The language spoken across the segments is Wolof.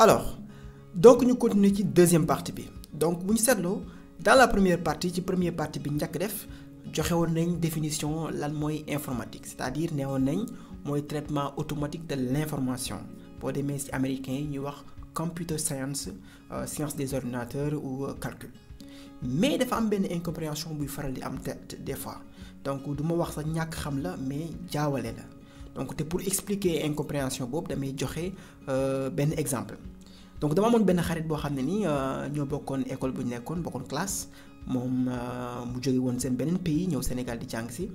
alors donc ñu continuer ci deuxième partie bi donc bu ñu seetloo dans la première partie ci première partie bi njëkk def joxe woon nañ définition lan mooy informatique c'est-à-dire ne woon nañ mooy traitement automatique de l'information boo demee ci américains yi ñuy wax computer science science des ordinateurs ou calcul mais dafa am benn incompréhension buy faral di am des fois donc du ma wax sax ñàkk xam la mais jaawale la donc te pour expliquer incompréhension boobu damay joxe benn exemple donc dama amoon benn xarit boo xam ne ni ñoo bokkoon école bu ñu nekkoon bokkoon classe moom mu jóge woon seen beneen pays ñëw Sénégal di jàng si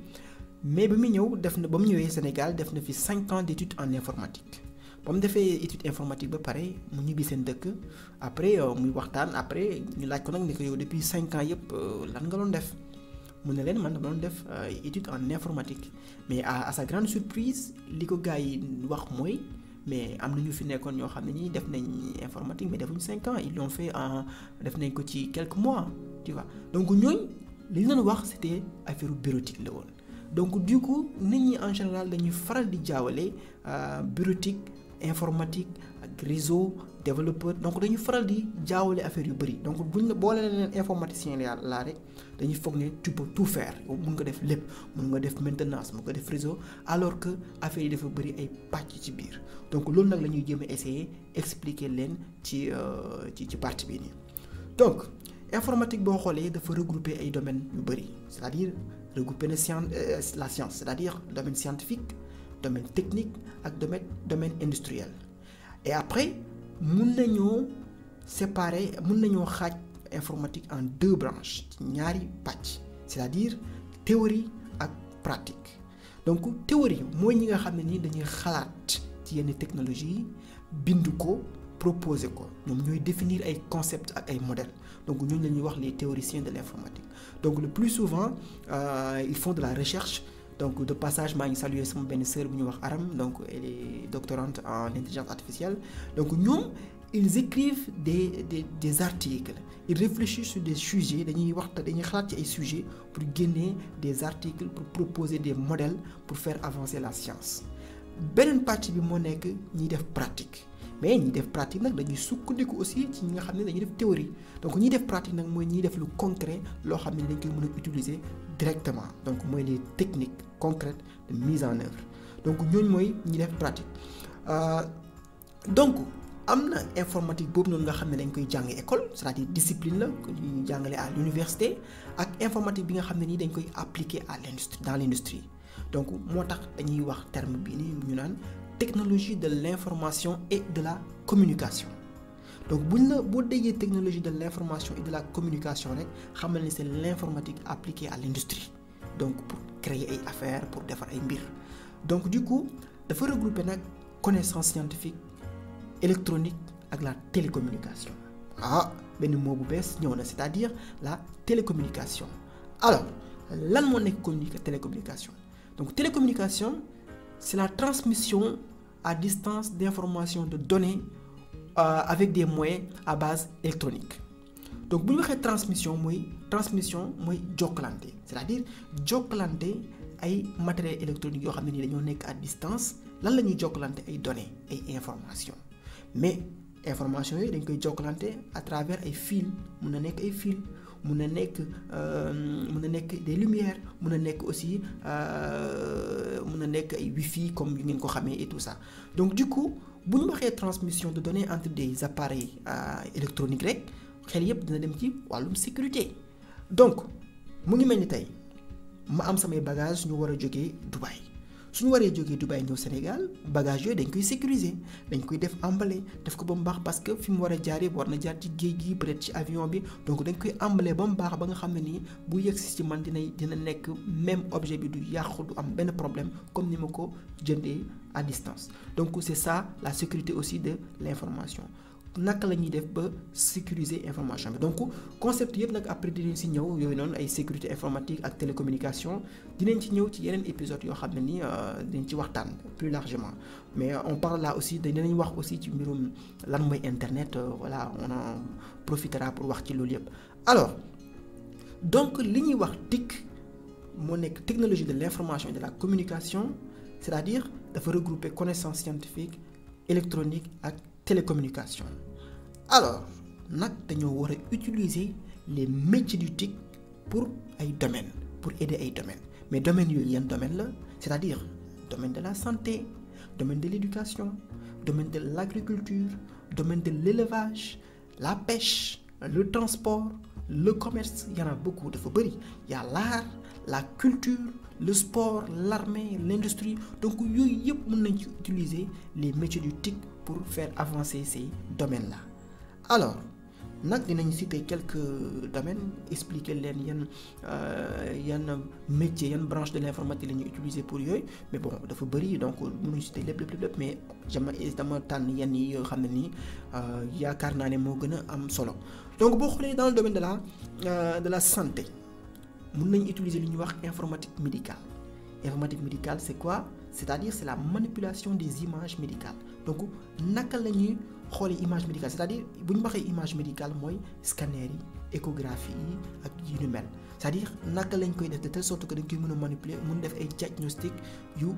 mais ba mu ñëw ba mu ñëwee Sénégal def na fi 5 ans d'études en informatique ba mu defee étude informatique ba pare mu ñibbi seen dëkk après muy waxtaan après ñu laaj ko nag ne ko yow depuis 5 ans yëpp lan nga doon def mu ne leen man dama doon def étude en informatique mais à sa grande surprise li ko gars yi wax mooy mais am na ñu fi nekkoon ñoo xam ne ñi def nañ informatique mais defuñ 5 ans ils l'ont fait def nañ ko ci quelques mois tu vois donc ñooñ li ñu doon wax c'était affaire bureautique la woon donc du coup nit ñi en général dañuy faral di jaawale bureautique informatique ak réseau développeur donc dañuy faral di jaawale affaire yu bëri donc buñ la boole leen informaticien laa rek dañuy foog ne tu peux tout faire mun nga def lépp mun nga def maintenance mun nga def réseau alors que affaire yi dafa bëri ay pàcc ci biir donc loolu nag la ñuy jéem a essayer expliquer leen ci partie bii nii donc informatique boo xoolee dafa regrouper ay domaines yu bëri c'est-à-dire regrouper na la science c'est-à-dire domaine scientifique domaine technique ak domaine industriel et après mun nañoo séparer mun nañoo xaaj informatique en 2 branches ci ñaari pàcc c'est-à-dire théorie ak pratique donc théorie mooy ñi nga xam ne ni dañuy xalaat ci yenn technologie yi bind ko proposer ko ñoom ñooy définir ay concepts ak ay modèles donc ñooñu la ñuy wax les théoriciens de l'informatique donc le plus souvent ils font de la recherche donc de passage maa ngi saluer sama benn sœur bu ñuy wax Aram donc elle est doctorante en intelligence artificielle donc ñoom ils écrivent des articles ils réfléchissent sur des sujets dañuy xalaat ci ay sujets pour génne des articles pour proposer des modèles pour faire avancer la science beneen partie bi moo nekk ñiy def pratique mais ñiy def pratique nag dañuy sukkandiku aussi ci ñi nga xam ne dañuy def théorie donc ñiy def pratique nag mooy ñiy def lu concret loo xam ne dañ koy mën a utiliser directement donc mooy les techniques concrètes de mise en œuvre donc ñooñu mooy ñi def pratique donc am na informatique boobu noonu nga xam ne dañ koy jàng école c'est-à-dire discipline la que ñuy jàngale à l'université ak informatique bi nga xam ne nii dañ koy appliquer à l'industrie dans l'industrie donc moo tax dañuy wax terme bii nii ñu naan technologie de l'information et de la communication donc boo déggee technologie de l'information et de la communication rek xamal ni c'est l'informatique appliquée à l'industrie donc pour créer ay affaires pour defar ay mbir donc du coup dafa regrouper nag connaissance scientifique électronique ak la télécommunication benn mot bu bees ñëw na c'est-à-dire la télécommunication alors lan moo nekk télécommunication donc télécommunication c'est la transmission à distance d'informations de données avec des moyens à base électronique donc bu ñu waxee transmission mooy jokkalante c'est-à-dire jokkalante ay matériel électronique yoo xam ne ni dañoo nekk à distance lan la ñuy jokkalante ay données ay informations mais informations yooyu dañ koy jokkalante à travers ay fils mun na nekk ay fils mun na nekk des lumières mun na nekk aussi mun na nekk ay wifi comme yu ngeen ko xamee et tout ça donc du coup bu ñu waxee transmission de données entre des appareils électroniques rek xel yépp dina dem ci wàllum sécurité donc mu ngi mel ni tey ma am samay bagages ñu war a jógee Dubaï suñu waree jógee Dubaï ñëw Sénégal bagages yooyu dañ koy sécuriser dañ koy def emballé def ko ba mu baax parce que fi mu war a jaaree war na jaar ci géej gi peut-être ci avion bi donc dañ koy emballé ba mu baax ba nga xam ne nii bu yegsi ci man dina nekk même objet bi du yàqu du am benn problème comme ni ma ko jëndee à distance donc c'est ça la sécurité aussi de l'information naka la ñuy def ba sécuriser information bi donc concept yëpp nag après dinañ ci ñëw yooyu noonu ay sécurité informatique ak télécommunication dinañ ci ñëw ci yeneen épisode yoo xam ne ni dinañ ci waxtaan plus largement mais on parle là aussi dinañ wax aussi ci mbirum lan mooy internet voilà on en profitera pour wax ci loolu yëpp alors donc li ñuy wax TIC moo nekk technologie de l'information et de la communication c'est-à-dire dafa regrouper connaissance scientifique électronique ak télécommunication. Alors nag dañoo war a utiliser les métiers du TIC pour ay domaines pour aider ay domaines mais domaines yooyu yan domaine la c'est-à-dire domaine de la santé, domaine de l'éducation, domaine de l'agriculture, domaine de l'élevage, la pêche, le transport, le commerce, il y en a beaucoup dafa bëri. Il y a l'art, la culture, le sport, l'armée, l'industrie. Donc yooyu yëpp mën nañ ci utiliser les métiers du TIC pour faire avancer ces domaines-là. Alors nag dinañ citer quelques domaines expliquer leen yan métiers yan branche de l'informatique la ñuy utiliser pour yooyu mais bon dafa bëri donc mënuñ citer lépp mais dama tànn yenn yi yoo xam ne nii yaakaar naa ne moo gën a am solo. Donc boo xoolee dans le domaine de la santé mën nañ utiliser li ñuy wax informatique médicale. Informatique médicale c'est quoi? C'est-à-dire c'est la manipulation des images médicales. Donc naka la ñuy xoolee image médicale c'est-à-dire bu ñu waxee image médicale mooy scanner yi échographie yi ak yu ñu mel c'est-à-dire naka lañ koy def de telle sorte que dañ koy mën a manipuler mën def ay diagnostic yu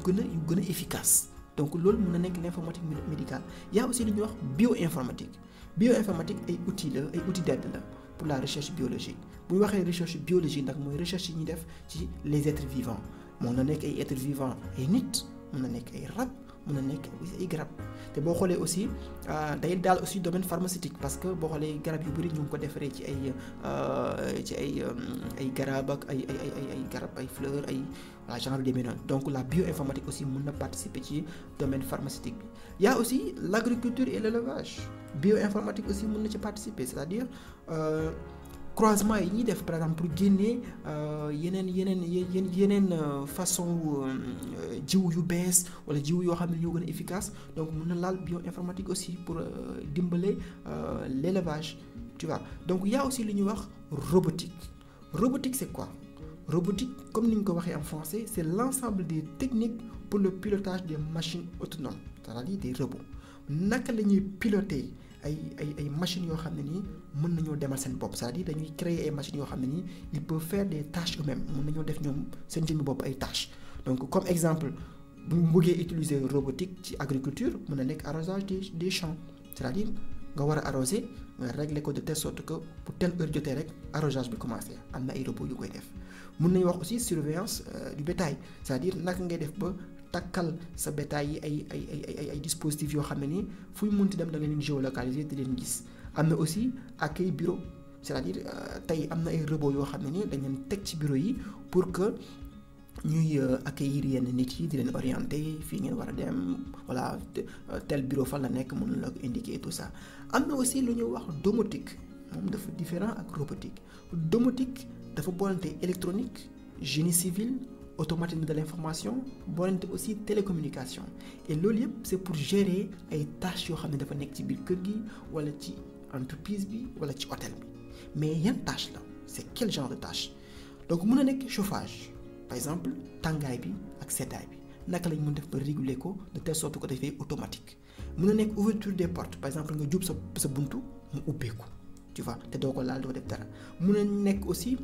gën a efficace. Donc loolu mën na nekk l'informatique médicale. Il y a aussi li ñuy wax bioinformatique ay outils d'aide la pour la recherche biologique. Bu ñu waxee recherche biologique nag mooy recherche yi ñuy def ci les êtres vivants mën na nekk ay êtres vivants ay nit mën na nekk ay rab mën na nekk ay garab te boo xoolee aussi day daal aussi domaine pharmaceutique parce que boo xoolee garab yu bëri ñu ngi ko defaree ci ay garab ak ay garab ay fleurs ay genre demee noonu. Donc la bioinformatique aussi mën na participer ci domaine pharmaceutique bi. Il y a aussi l'agriculture et l'élevage. Bioinformatique aussi mën na ci participer c'est-à-dire croisement yi ñuy def par exemple pour génnee yeneen façon jiw yu bees wala jiw yoo xam ne ñoo gën a efficace donc mën na laal bioinformatique aussi pour dimbale l'élevage tu vois. Donc il y a aussi li ñuy wax robotique c'est quoi? Robotique comme ni ñu ko waxee en français c'est l'ensemble des techniques pour le pilotage des machines autonomes c'est-à-dire des robots. Naka la ñuy piloter ay machines yoo xam ne nii mën nañoo demal seen bopp c'est-à-dire dañuy créer ay machines yoo xam ne nii ils peuvent faire des tâches eux-mêmes mën nañoo def ñoom seen jëmmi bopp ay tâches. Donc comme exemple bu ñu bëggee utiliser robotique ci agriculture mën na nekk arrosage des champs c'est-à-dire nga war a arroser nga régler ko de telle sorte que pour telle heure jotee rek arrosage bi commencé am na ay robots yu koy def. Mën nañu wax aussi surveillance du bétail c'est-à-dire naka ngay def ba takkal sa bétail yi ay dispositifs yoo xam ne nii fu ñu mënti dem da nga leen géolocaliser di leen gis. Am na aussi accueil bureau c'est-à-dire tey am na ay robots yoo xam ne nii dañ leen teg ci bureau yi pour que ñuy accueillir yenn nit yi di leen orienter fii ngeen war a dem voilà tel bureau fan la nekk mën la ko indiquer et tout ça. Am na aussi lu ñuy wax domotique moom dafa différent ak robotique. Domotique dafa boolante électronique génie civil automatisme de l'information boolante aussi télécommunication et loolu yëpp c'est pour gérer ay tâches yoo xam ne dafa nekk ci biir kër gi wala ci entreprise bi wala ci hôtel bi. Mais yan tâche la c'est quel genre de tâche? Donc mën na nekk chauffage par exemple tàngaay bi ak seddaay bi naka lañ mën def ba réguler ko de telle sorte que dafay automatique. Mën na nekk ouverture des portes par exemple nga jub sa buntu mu ubbeeku tu vois te doo ko laal doo def dara. Mën na nekk aussi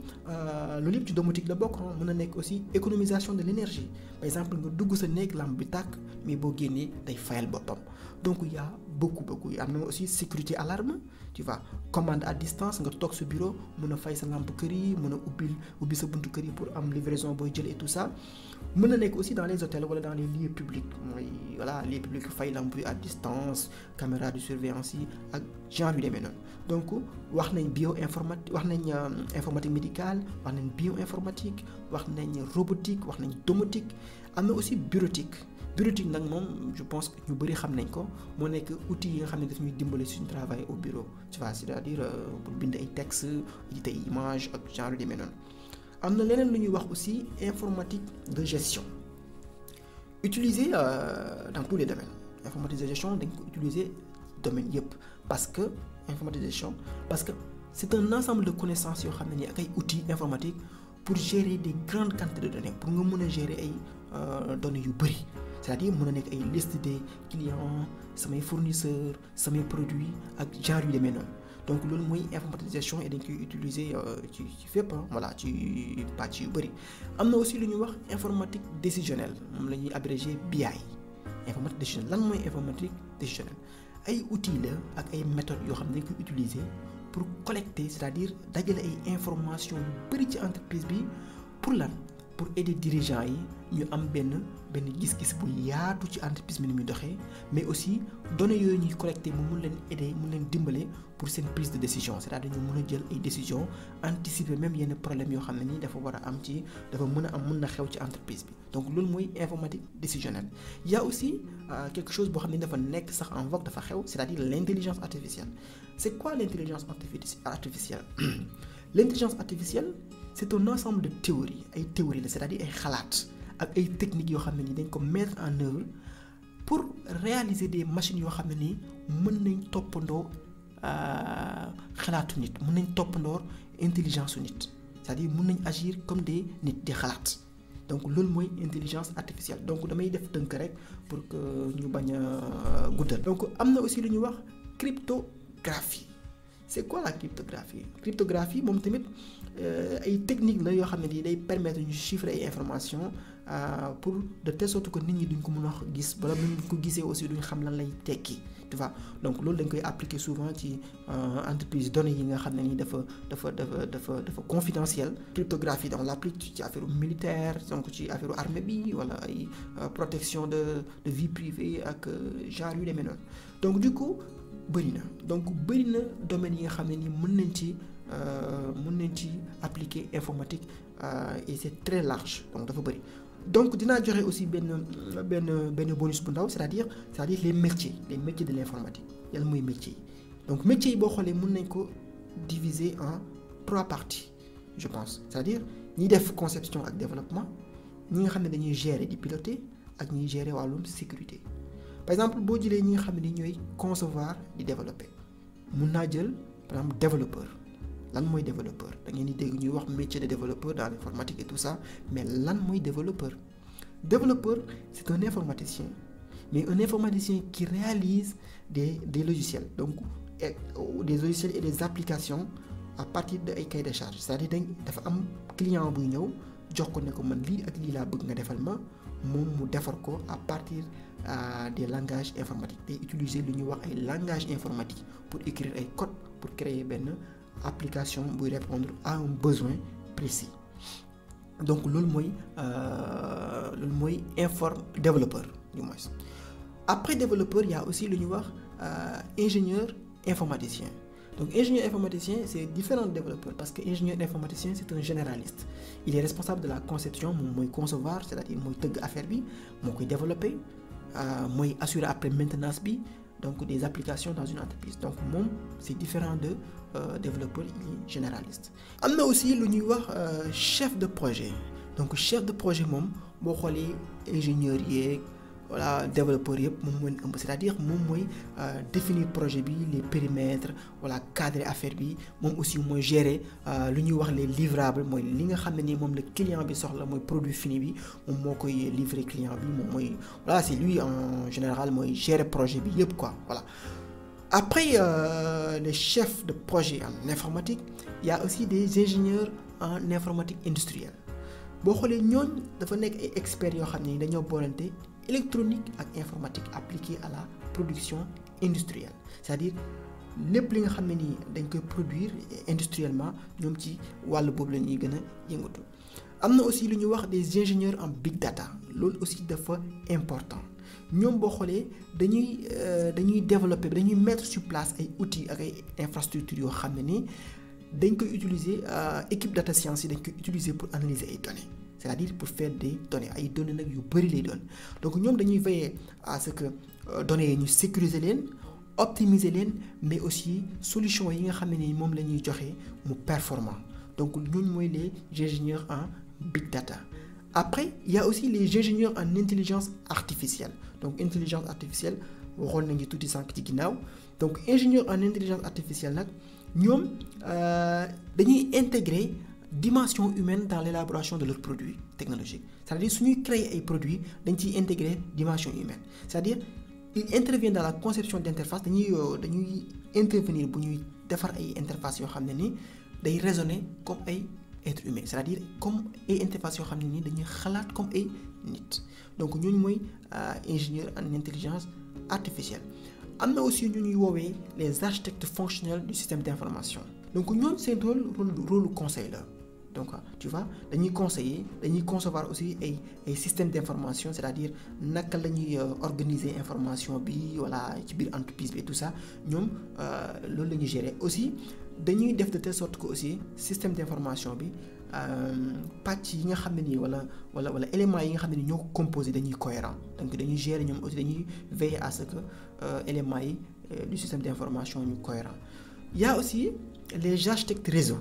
loolu yëpp ci domotique la bokk mën na nekk aussi économisation de l'énergie par exemple nga dugg sa néeg lampe bi tàkk mais boo génnee day fayal boppam. Donc il y a beaucoup am na aussi sécurité alarme tu vois commande à distance nga toog sa bureau mën a fay sa lampe kër yi mën a ubbi sa buntu kër yi pour am livraison booy jël et tout ça. Mën na nekk aussi dans les hôtels wala dans les lieux publics mooy voilà lieux publics fay lampe yi à distance caméra de surveillance yi ak genre yu demee noonu. Donc wax nañ bioinformatique wax nañ informatique médicale wax nañ bioinformatique wax nañ robotique wax nañ domotique. Am na aussi bureautique nag moom je pense que ñu bëri xam nañ ko moo nekk outil yi nga xam ne daf ñuy dimbali suñu travail au bureau tu vois c'est-à-dire pour bind ay textes éditer ay images ak genre yu demee noonu. Am na leneen lu ñuy wax aussi informatique de gestion utilisé dans tous les domaines. Informatique de gestion dañ ko utiliser domaine yëpp parce que informatique de gestion parce que c'est un ensemble de connaissances yoo xam ne nii ak ay outils informatiques pour gérer des grandes quantités de données pour nga mën a gérer ay données yu bëri c'est-à-dire mën a nekk ay liste des clients samay fournisseurs samay produits ak genre yu demee noonu. Donc loolu mooy informatisation et dañ koy utiliser ci fépp voilà ci pàcc yu bëri. Am na aussi lu ñuy wax informatique décisionnelle moom la ñuy abrégé BI informatique décisionnelle. Lan mooy informatique décisionnelle ay outils la ak ay méthodes yoo xam ne dañ koy utiliser pour collecter c'est-à-dire dajale ay informations yu bari ci entreprise bi pour lan pour aider dirigeants yi ñu am benn gis-gis bu yaatu ci entreprise bi ni muy doxee mais aussi données yooyu ñuy collecter mu mun leen aider mun leen dimbale pour seen prise de décision c'est-à-dire ñu mun a jël ay décisions anticiper même yenn problèmes yoo xam ne nii dafa war a am ci dafa mun na xew ci entreprise bi donc loolu mooy informatique décisionnelle. Il y a aussi quelque chose boo xam ne dafa nekk sax en vogue dafa xew c'est-à-dire l'intelligence artificielle. C'est quoi l'intelligence artificielle? L'intelligence artificielle c'est un ensemble de théories ay théories la c'est-à-dire ay xalaat ak ay techniques yoo xam ne ni dañ ko mettre en œuvre pour réaliser des machines yoo xam ne ni mën nañ toppandoo xalaatu nit mën nañ toppandoo intelligence su nit c'est-à-dire mën nañ agir comme des nit di xalaat donc loolu mooy intelligence artificielle donc damay def tënk rek pour que ñu bañ a guddal. donc am na aussi lu ñuy wax cryptographie. C'est quoi la cryptographie? Cryptographie moom tamit ay technique la yoo xam ne day permettre ñu chiffrer ay informations pour de telle sorte que nit ñi duñ ko mën a gis bala buñ ko gisee aussi duñ xam lan lay tekki tu vois donc loolu dañ koy appliquer souvent ci entreprise données yi nga xam ne ni dafa confidentiel. Cryptographie on l'applique ci affaire militaire donc ci affaire armée bi wala ay protection de vie privée ak genre yu demee noonu donc du coup. bëri na domaines yi nga xam ne ni mën nañ ci appliquer informatique et c'est très large donc dafa bëri donc dinaa joxe aussi benn bonus bu ndaw c'est-à-dire les métiers de l'informatique yàlla mooy métiers yi donc métiers yi boo xoolee mën nañ ko diviser en 3 parties je pense c'est-à-dire ñi def conception ak développement ñi nga xam ne dañuy gérer di piloter ak ñiy gérer wàllum sécurité. Par exemple boo jëlee ñi nga xam ne ñooy concevoir di développer mun naa jël par exemple développeur lan mooy développeur da ngeen di dégg ñuy wax métier de développeur dans l'informatique et tout ça mais lan mooy développeur c'est un informaticien mais un informaticien qui réalise des logiciels donc des logiciels et des applications à partir de ay cahier de charge c'est-à-dire dafa am client buy ñëw jox ko ne ko man lii ak lii laa bëgg nga defal ma moom mu defar ko à partir des langages informatiques day utiliser lu ñuy wax ay langages informatiques pour écrire ay code pour créer benn application buy répondre à un besoin précis donc loolu mooy développeur du moins. Après développeur il y a aussi lu ñuy wax ingénieur informaticien. Donc ingénieur informaticien c'est différent de développeur parce que ingénieur informaticien c'est un généraliste il est responsable de la conception moom mooy concevoir c'est-à-dire mooy tëgg affaire bi moo koy développer mooy assurer après maintenance bi donc des applications dans une entreprise donc moom c'est différent de développeur il est généraliste. am na aussi lu ñuy wax chef de projet donc chef de projet moom boo xoolee ingénieur yeeg voilà développeur yëpp moom mooy ëmb c'est-à-dire moom mooy définir projet bi les périmètres voilà cadrer affaire bi moom aussi mooy gérer lu ñuy wax les livrables mooy li nga xam ne ni moom la client bi soxla mooy produit fini bi moom moo koy livrer client bi moom mooy voilà c'est lui en général mooy gérer projet bi yëpp quoi voilà. Après les chefs de projet en informatique il y a aussi des ingénieurs en informatique industrielle boo xoolee ñooñ dafa nekk ay experts yoo xam ne dañoo boolante électronique ak informatique appliquée à la production industrielle c'est-à-dire lépp li nga xam ne nii dañ koy produire industriellement ñoom ci wàllu boobu la ñuy gën a yëngatu. am na aussi lu ñuy wax des ingénieurs en big data loolu aussi dafa important ñoom boo xoolee dañuy développer dañuy mettre sur place ay outils ak ay infrastructures yoo xam ne nii dañ koy utiliser équipe data science yi dañ koy utiliser pour analyser ay données c'est-à-dire pour faire des données ay données nag yu bari lay doon donc ñoom dañuy veiller à ce que données yi ñu sécuriser leen optimiser leen mais aussi solution yi nga xam ne ni moom la ñuy joxe mu performant donc ñooñu mooy les ingénieurs en big data. Après il y a aussi les ingénieurs en intelligence artificielle donc intelligence artificielle waxoon nañu tuuti sànq ci ginnaaw donc ingénieur en intelligence artificielle nag ñoom dañuy intégrer dimension humaine dans l'élaboration de leurs produits technologiques c'est-à-dire suñuy créer ay produits dañ ciy intégrer dimension humaine c'est-à-dire ils interviennent dans la conception d'interface dañuy intervenir bu ñuy defar ay interfaces yoo xam ne ni day raisonner comme ay être humain c'est-à-dire comme ay interfaces yoo xam ne ni dañuy xalaat comme ay nit donc ñooñu mooy ingénieur en intelligence artificielle. am na aussi ñu ñuy woowee les architectes fonctionnels du système d'information donc ñooñu seen rôle conseil la donc tu vois dañuy conseiller dañuy concevoir aussi ay système d'information c'est-à-dire naka la ñuy organiser information bi voilà ci biir entreprise bi et tout ça ñoom loolu la ñuy gérer aussi dañuy def de telle sorte que aussi système d'information bi pàcc yi nga xam ne nii wala éléments yi nga xam ne ni ñoo ko composé dañuy cohérent donc dañuy gérer ñoom aussi dañuy veiller à ce que éléments yi du système d'information ñu cohérent il y a aussi les architectes réseau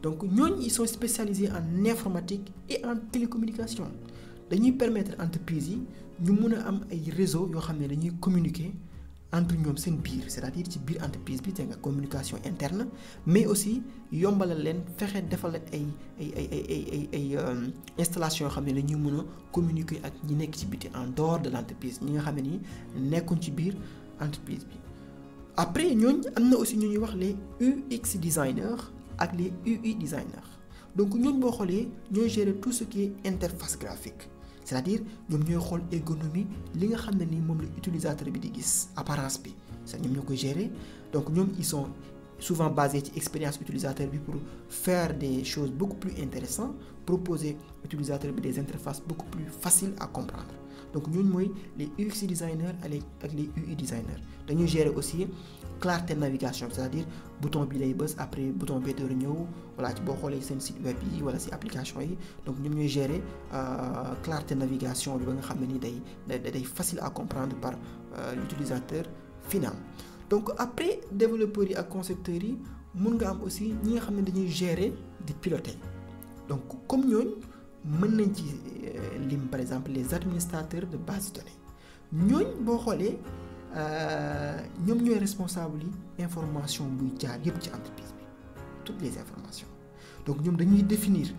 donc ñooñu ils sont spécialisés en informatique et en télécommunication dañuy permettre entreprise yi ñu mun a am ay réseau yoo xam ne dañuy communiquer entre ñoom seen biir c'est-à-dire ci biir entreprise bi te nga communication interne mais aussi yombalal leen fexe defal leen ay installation yoo xam ne dañuy mën a communiquer ak ñi nekk ci biti en dehors de l'entreprise ñi nga xam ne ni nekkuñ ci biir entreprise bi après ñooñ am na aussi ñu ñuy wax les UX designers ak les UI designers donc ñooñ boo xoolee ñooy gérer tout ce qui est interface graphique c'est-à-dire ñoom ñooy xool ergonomie li nga xam ne ni moom la utilisateur bi di gis apparence bi c'est ñoom ñoo koy gérer donc ñoom ils sont souvent basés ci expérience utilisateur bi pour faire des choses beaucoup plus intéressantes proposer utilisateur bi des interfaces beaucoup plus faciles à comprendre donc ñooñu mooy les UX designers ak les UI designers dañuy gérer aussi clarté navigation c'est-à-dire bouton bi lay bës après bouton bi door ñëw voilà ci boo xoolee seen site web yi wala ci application yi donc ñoom ñooy gérer clarté navigation bi ba nga xam ne ni day facile à comprendre par l'utilisateur final donc après développeurs yi ak concepteurs yi mun nga am aussi ñi nga xam ne dañuy gérer di piloter donc comme ñooñ mën nañ ci lim par exemple les administrateurs de base de données ñooñ boo xoolee ñoom ñooy responsable yi information buy jaar yépp ci entreprise bi toutes les informations donc ñoom dañuy définir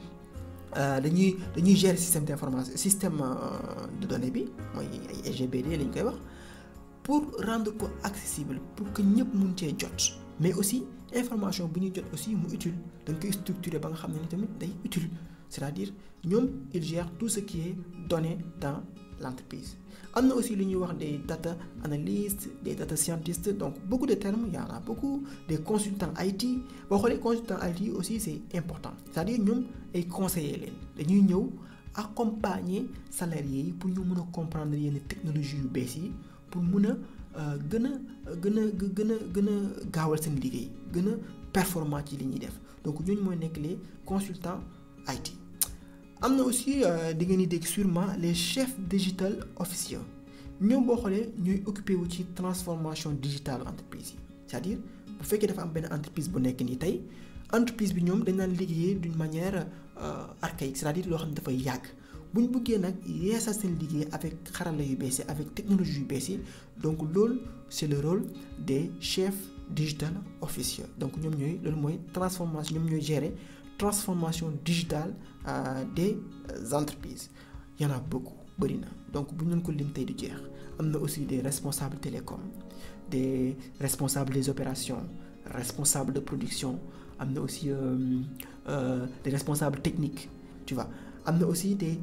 dañuy gérer système d'information système de données bi mooy ay SGBD lañ koy wax pour rendre ko accessible pour que ñëpp mun cee jot mais aussi information bu ñuy jot aussi mu utile dañ koy structurer ba nga xam ne ni tamit day utile c'est-à-dire ñoom ils gèrent tout ce qui est donné dans l'entreprise am na aussi lu ñuy wax des data analystes des data scientists donc beaucoup de termes y en a beaucoup des consultants IT boo xoolee consultants IT aussi c'est important c'est-à-dire ñoom ay conseillers leen dañuy ñëw accompagner salariés yi pour ñu mën a comprendre yenn technologies yu bees yi pour mën a gën a gaawal seen liggéey gën a performant ci li ñuy def donc ñooñu mooy nekk les consultants IT am na aussi di ngeen di dégg sûrement les chefs digital officiers ñoom boo xoolee ñooy occupé wu ci transformation digitale entreprise yi c'est-à-dire bu fekkee dafa am benn entreprise bu nekk nii tey entreprise bi ñoom dañ naan liggéeyee d'une manière archaïque c'est-à-dire loo xam ne dafay yàgg bu ñu bëggee nag yeesal seen liggéey avec xarala yu bees yi avec technologie yu bees yi donc loolu c'est le rôle des chefs digital officiers donc ñoom ñooy loolu mooy transformation ñoom ñooy gérer transformation digitale des entreprises y en a beaucoup bëri na donc bu ñu leen ko lim tey du jeex am na aussi des responsables télécom des responsables des opérations responsables de production am na aussi des responsables techniques tu vois am na aussi des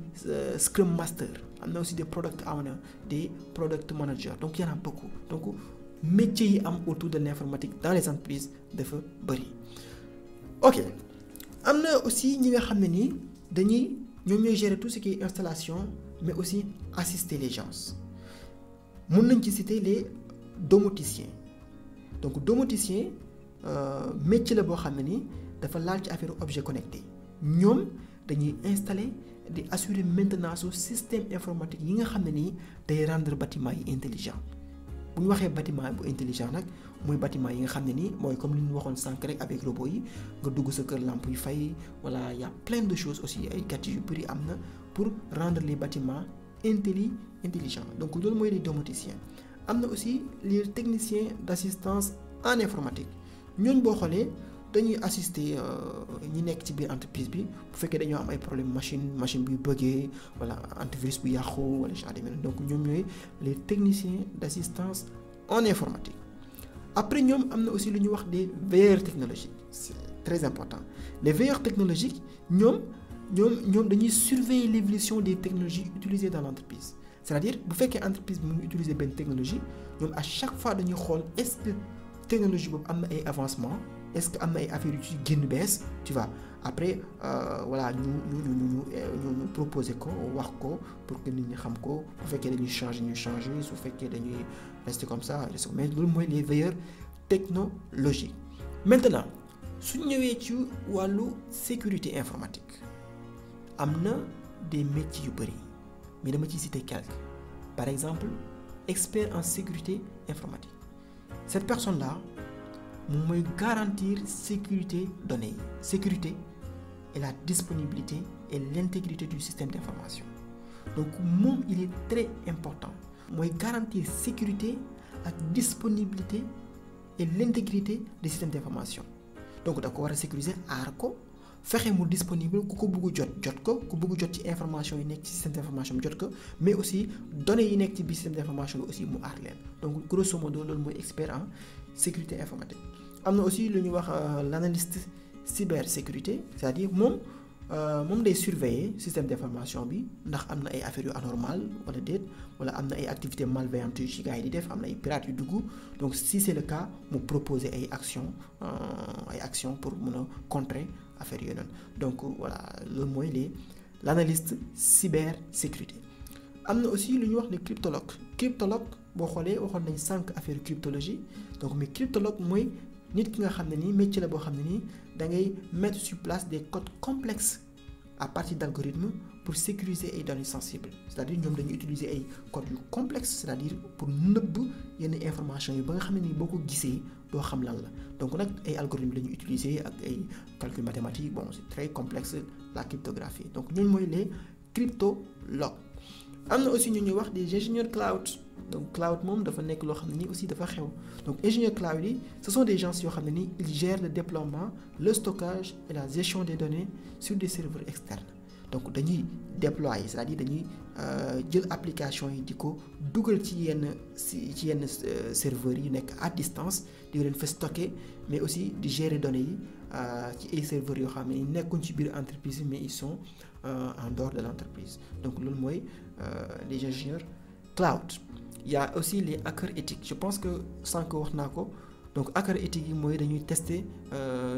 scrum masters am na aussi des product owners des product managers donc y en a beaucoup donc métiers yi am autour de l'informatique dans les entreprises dafa bëri ok am na aussi ñi nga xam ne nii ñoom ñooy gérer tout ce qui est installation mais aussi assister les gens mun nañ ci citer les domoticiens donc domoticien métier la boo xam ne ni dafa laal ci affaire objet connecté ñoom dañuy installer di assurer maintenance su système informatique yi nga xam ne nii day rendre bâtiment yi intelligent bu ñu waxee bâtiment bu intelligent nag mooy bâtiment yi nga xam ne nii mooy comme li ñu waxoon sànq rek avec robot yi nga dugg sa kër lampe yu fay voilà y a plein de choses aussi ay gadgets yu bëri am na pour rendre les bâtiments intelligents donc loolu mooy les domoticiens am na aussi les techniciens d'assistance en informatique ñooñ boo xoolee dañuy assister ñi nekk ci biir entreprise bi bu fekkee dañoo am ay problème machine buy bëggee wala antivirus bu yàqu wala genre de mel donc ñoom ñooy les techniciens d'assistance en informatique après ñoom am na aussi lu ñuy wax des veilleurs technologiques c'est très important les veilleurs technologiques ñoom dañuy surveiller l'évolution des technologies utilisées dans l'entreprise c'est-à-dire bu fekkee entreprise bi mu ngi utiliser benn technologie ñoom à chaque fois dañuy xool est-ce que technologie boobu am na ay avancement est-ce que am na ay affaires yu ci génn bees tu vois après voilà ñu proposer ko wax ko pour que nit ñi xam ko bu fekkee dañuy changer su fekkee dañuy rester comme ça mais loolu mooy les veilleurs technologiques. Maintenant su ñëwee ci wàllu sécurité informatique am na des métiers yu bari mais dama ciy citer quelques. Par exemple, expert en sécurité informatique. Cette personne-là moom mooy garantir sécurité données yi sécurité et la disponibilité et l'intégrité du système d'information. Donc moom il est très important mooy garantir sécurité ak disponibilité et l'intégrité du système d'information. Donc da ko war a sécuriser aar ko fexe mu disponible ku ko bëgg jot ko ku bëgg jot ci information yi nekk ci système d'information bi jot ko mais aussi données yi nekk ci biir système d'information bi aussi mu aar leen. Donc grosso modo loolu mooy expert en sécurité informatique. Am na aussi lu ñuy wax l'analyste cybersécurité, c'est-à-dire moom day surveiller système d'information bi ndax am na ay affaires yu anormal wala déet wala am na ay activités malveillantes yu ci gars yi di def am na ay pirates yu dugg. Donc si c'est le cas mu proposer ay actions pour mën a contrer affaire yooyu noonu. Donc voilà loolu mooy l'analyste cybersécurité. Am na aussi lu ñuy wax le cryptologue boo xoolee waxoon nañ 5 affaires cryptologie. Donc mais cryptologue mooy nit ki nga xam ne nii métier la boo xam ne nii da ngay mettre sur place des codes complexes à partir d'algorithmes pour sécuriser ay données sensibles, c'est-à-dire ñoom dañuy utiliser ay codes yu complexes, c'est-à-dire pour nëbb yenn information yi ba nga xam ne nii boo ko gisee doo xam lan la. Donc nag ay algorithmes la ñuy utiliser ak ay calculs mathématiques, bon c'est très complexe la cryptographie. Donc ñooñu mooy les cryptologues. Am na aussi ñu ñuy wax des ingénieurs cloud. Donc cloud moom dafa nekk loo xam ne nii aussi dafa xew. Donc ingénieurs cloud yi ce sont des gens yoo xam ne nii ils gèrent le déploiement, le stockage et la gestion des données sur des serveurs externes. Donc dañuy déployer, c'est-à-dire dañuy jël application yi di ko dugal ci yenn serveurs yi nekk à distance di leen fa stocker mais aussi di gérer données yi ci ay serveurs yoo xam ne nekkuñ ci biir entreprise mais ils sont en dehors de l'entreprise. Donc loolu mooy les ingénieurs cloud. Il y a aussi les hackers éthiques. Je pense que sànq wax naa ko. Donc hackers éthiques yi mooy dañuy tester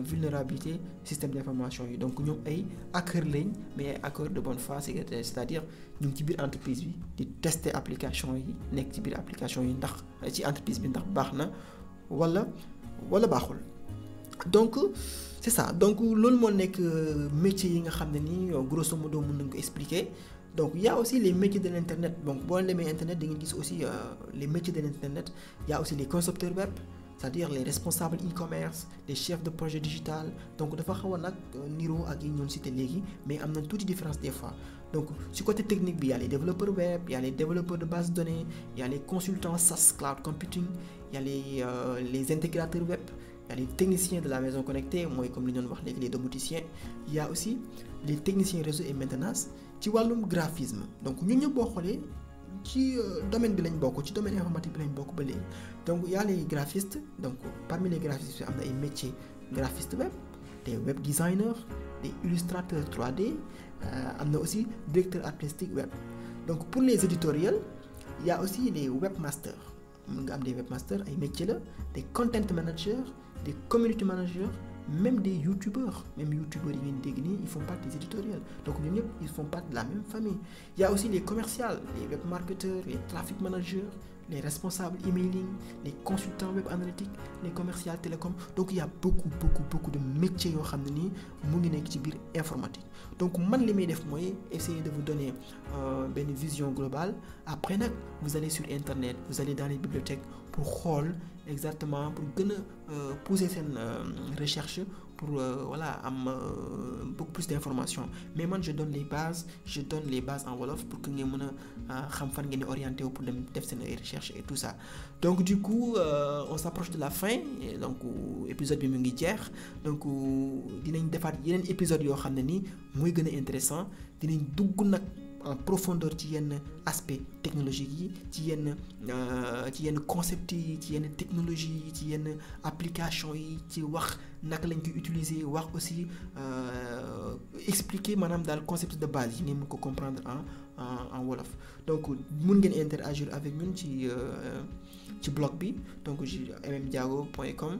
vulnérabilité système d'information yi. Donc ñoom ay hackers lañ mais ay hackers de bonne foi, c'est-à-dire ñu ngi ci biir entreprise bi di tester application yi nekk ci biir application yi ndax ci entreprise bi ndax baax na wala baaxul. Donc c'est ça. Donc loolu moo nekk métier yi nga xam ne nii grosso modo mën nañu ko expliquer. Donc il y a aussi les métiers de l'internet. Donc boo demee internet da nga gis aussi les métiers de l'internet. Il y a aussi les concepteurs web, c'est-à-dire les responsables e-commerce, les chefs de projet digital. Donc dafa xaw a nag niroo ak yi ñoon cité léegi mais am na tuuti différence des fois. Donc ci côté technique bi il y a les développeurs web, il y a les développeurs de base de données, il y a les consultants SaaS cloud computing, il y a les intégrateurs web, il y a les techniciens de la maison connectée mooy comme li ñu doon wax léegi les domoticiens. Il y a aussi les techniciens réseau et maintenance ci wàllum graphisme. Donc ñun ñëpp boo xoolee ci domaine bi lañ bokk ci domaine informatique bi lañ bokk ba léegi. Donc il y a les graphistes. Donc parmi les graphistes am na ay métiers graphistes web, des web designers, des illustrateurs 3D, am na aussi directeur artistique web. Donc pour les éditoriaux il y a aussi les webmasters. Mën nga am des webmasters ay métiers la, des content managers, des community managers, même des youtubeurs yi ngeen dégg nii ils font partie des éditoriaux. Donc ñun ñëpp ils font partie de la même famille. Il y a aussi les commerciaux, les web marketeurs, les traffic managers, les responsables emailing, les consultants web analytiques, les commerciaux télécom. Donc il y a beaucoup de métiers yoo xam ne nii mu ngi nekk ci biir informatique. Donc man li may def mooy essayer de vous donner benn vision globale. Après nag vous allez sur internet, vous allez dans les bibliothèques pour xool exactement pour gën a pousser seen recherche pour voilà am beaucoup plus d'informations. Mais man je donne les bases en wolof pour que ngeen mën a xam fan ngeen di orienté wu pour dem def seen recherche et tout ça. Donc du coup on s'approche de la fin et donc épisode bi mu ngi jeex. Donc dinañ defaat yeneen épisode yoo xam ne nii muy gën a intéressant dinañ dugg nag en profondeur ci yenn aspect technologique yi ci yenn concept yi ci yenn technologie yi ci yenn application yi ci wax naka lañ koy utiliser wax aussi expliquer maanaam daal concept de base yi ngeen mën ko comprendre en en wolof. Donc mun ngeen interagir avec ñun ci blog bi donc mmdiago.com.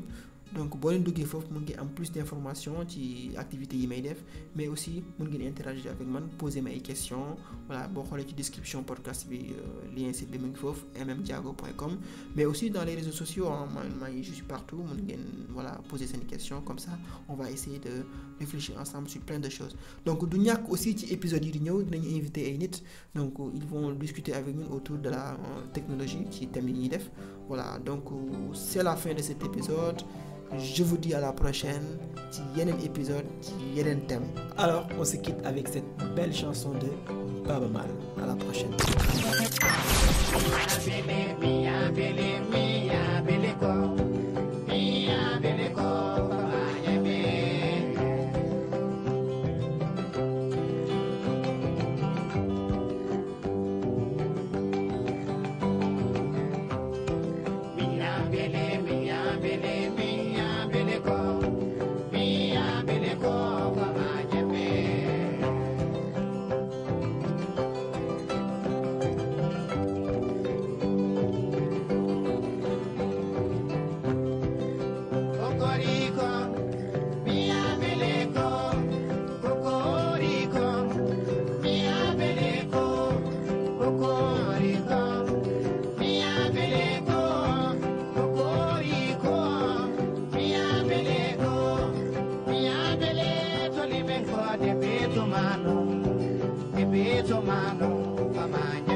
donc boo leen duggee foofu mun ngeen am plus d'informations ci activités yi may def mais aussi mun ngeen interagir avec man poser ma ay questions voilà boo xoolee ci description podcast bi lien site bi mu ngi foofu mmdiago.com. mais aussi dans les réseaux sociaux je suis partout mun ngeen voilà poser seen questions comme ça on va essayer de réfléchir ensemble sur plein de choses. donc du ñàkk aussi ci épisode yi di ñëw dinañu inviter ay nit donc ils vont discuter avec nous autour de la technologie ci thème yi ñuy def voilà donc c'est la fin de cet épisode. Je vous dis à la prochaine ci yeneen épisode ci yeneen thème. Alors on se quitte avec cette belle chanson de Baaba Maal. À la prochaine. Mano, mano,